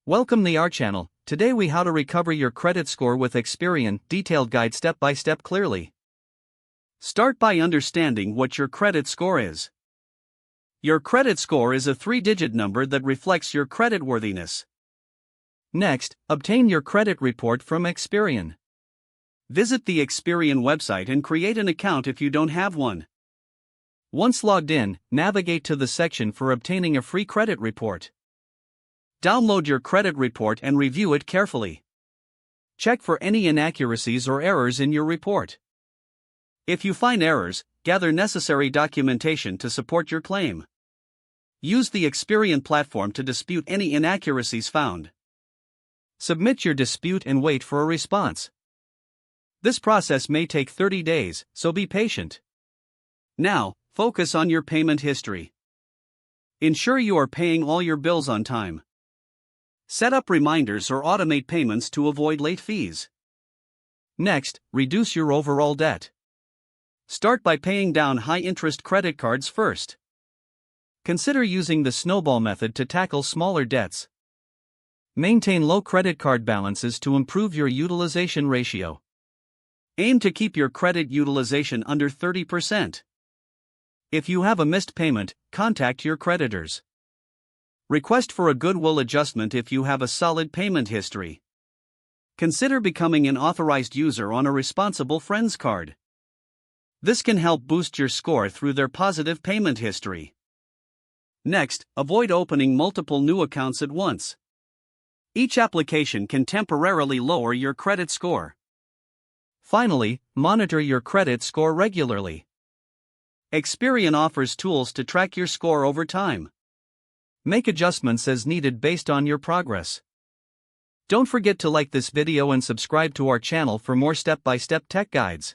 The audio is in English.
Welcome to our channel. Today we how to recover your credit score with Experian, detailed guide step by step clearly. Start by understanding what your credit score is. Your credit score is a 3-digit number that reflects your creditworthiness. Next, obtain your credit report from Experian. Visit the Experian website and create an account if you don't have one. Once logged in, navigate to the section for obtaining a free credit report. Download your credit report and review it carefully. Check for any inaccuracies or errors in your report. If you find errors, gather necessary documentation to support your claim. Use the Experian platform to dispute any inaccuracies found. Submit your dispute and wait for a response. This process may take 30 days, so be patient. Now, focus on your payment history. Ensure you are paying all your bills on time. Set up reminders or automate payments to avoid late fees. Next, reduce your overall debt. Start by paying down high-interest credit cards first. Consider using the snowball method to tackle smaller debts. Maintain low credit card balances to improve your utilization ratio. Aim to keep your credit utilization under 30%. If you have a missed payment, contact your creditors. Request for a goodwill adjustment if you have a solid payment history. Consider becoming an authorized user on a responsible friends card. This can help boost your score through their positive payment history. Next, avoid opening multiple new accounts at once. Each application can temporarily lower your credit score. Finally, monitor your credit score regularly. Experian offers tools to track your score over time. Make adjustments as needed based on your progress. Don't forget to like this video and subscribe to our channel for more step-by-step tech guides.